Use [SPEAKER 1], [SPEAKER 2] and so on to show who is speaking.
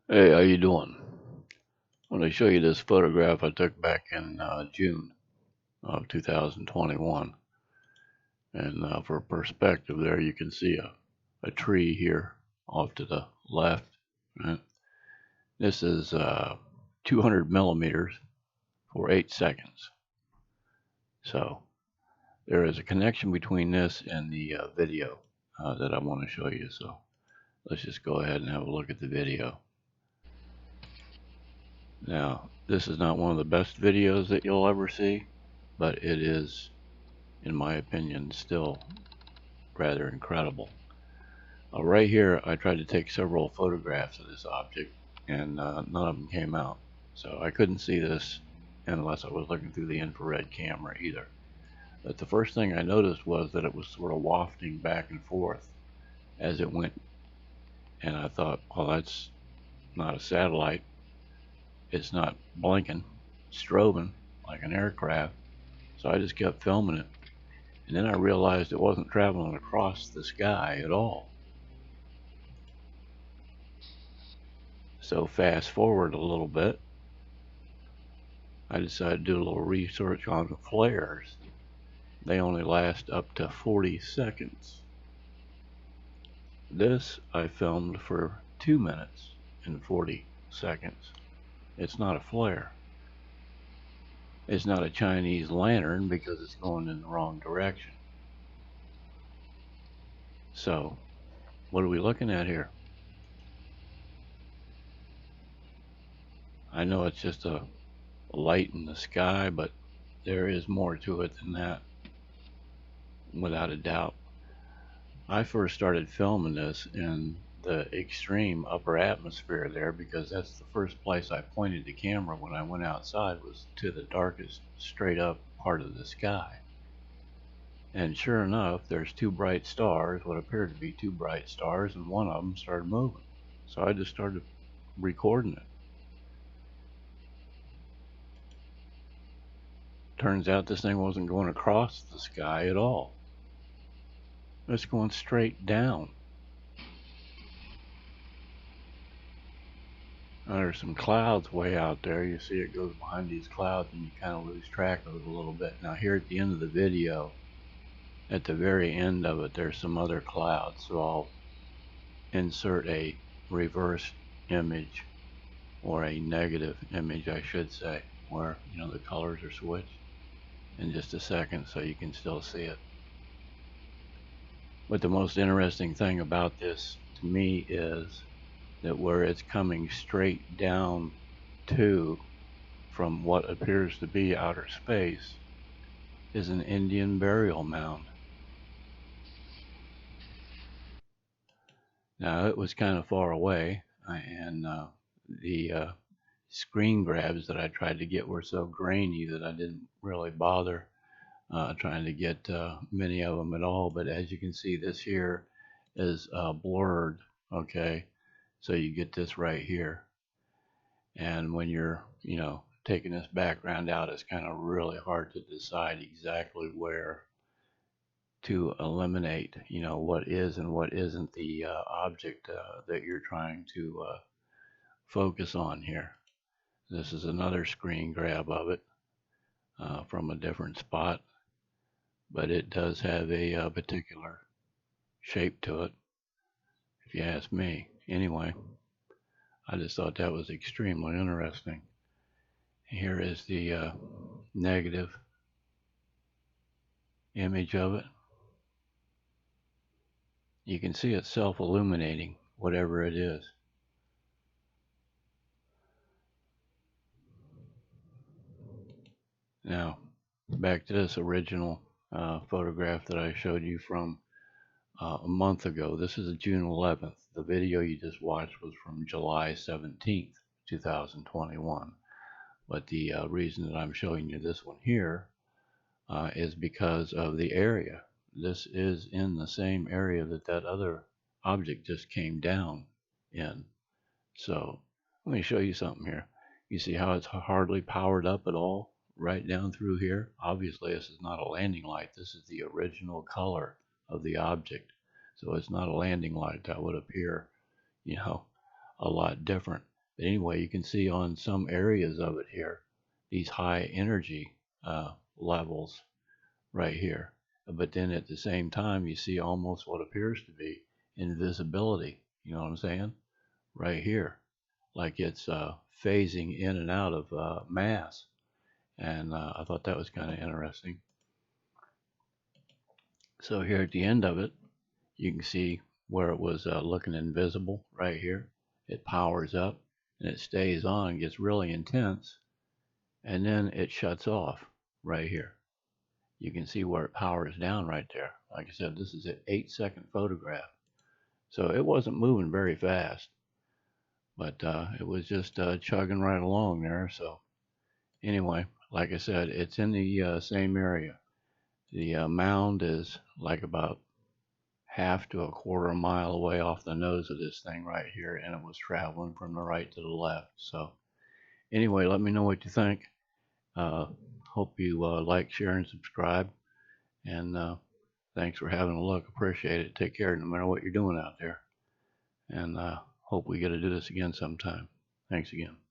[SPEAKER 1] Hey, how you doing? I want to show you this photograph I took back in June of 2021. And for perspective there, you can see a tree here off to the left. Right? This is 200 millimeters for 8 seconds. So there is a connection between this and the video that I want to show you. So let's just go ahead and have a look at the video. Now, this is not one of the best videos that you'll ever see, but it is, in my opinion, still rather incredible. Right here, I tried to take several photographs of this object, and none of them came out. So I couldn't see this unless I was looking through the infrared camera either. But the first thing I noticed was that it was sort of wafting back and forth as it went. And I thought, well, that's not a satellite. It's not blinking, strobing like an aircraft. So I just kept filming it. And then I realized it wasn't traveling across the sky at all. So fast forward a little bit, I decided to do a little research on the flares. They only last up to 40 seconds. This I filmed for 2 minutes and 40 seconds. It's not a flare. It's not a Chinese lantern because it's going in the wrong direction. So, what are we looking at here? I know it's just a light in the sky, but there is more to it than that, without a doubt. I first started filming this in the extreme upper atmosphere there because that's the first place I pointed the camera when I went outside, was to the darkest straight up part of the sky. And sure enough, there's two bright stars, what appeared to be two bright stars, and one of them started moving. So I just started recording it. Turns out this thing wasn't going across the sky at all. It's going straight down. Now, there's some clouds way out there. You see it goes behind these clouds and you kind of lose track of it a little bit. Now here at the end of the video, at the very end of it, there's some other clouds. So I'll insert a reverse image, or a negative image I should say, where the colors are switched in just a second so you can still see it. But the most interesting thing about this to me is that where it's coming straight down to from what appears to be outer space is an Indian burial mound. Now it was kind of far away, and the screen grabs that I tried to get were so grainy that I didn't really bother trying to get many of them at all. But as you can see, this here is blurred, okay? So you get this right here. And when you're, taking this background out, it's kind of really hard to decide exactly where to eliminate, what is and what isn't the object that you're trying to focus on here. This is another screen grab of it from a different spot, but it does have a particular shape to it, if you ask me. Anyway, I just thought that was extremely interesting. Here is the negative image of it. You can see it self-illuminating, whatever it is. Now, back to this original photograph that I showed you from a month ago. This is June 11th. The video you just watched was from July 17th, 2021. But the reason that I'm showing you this one here is because of the area. This is in the same area that other object just came down in. So let me show you something here. You see how it's hardly powered up at all right down through here? Obviously this is not a landing light. This is the original color of the object. So it's not a landing light. That would appear, a lot different. But anyway, you can see on some areas of it here, these high energy levels right here. But then at the same time, you see almost what appears to be invisibility. You know what I'm saying? Right here. Like it's phasing in and out of mass. And I thought that was kind of interesting. So here at the end of it, you can see where it was looking invisible right here. It powers up and it stays on, gets really intense, and then it shuts off right here. You can see where it powers down right there. Like I said, this is an 8-second photograph. So it wasn't moving very fast, but it was just chugging right along there. So anyway, like I said, it's in the same area. The mound is like about half to a quarter mile away off the nose of this thing right here, and it was traveling from the right to the left. So anyway, let me know what you think. Hope you like, share, and subscribe. And thanks for having a look. Appreciate it. Take care no matter what you're doing out there. And hope we get to do this again sometime. Thanks again.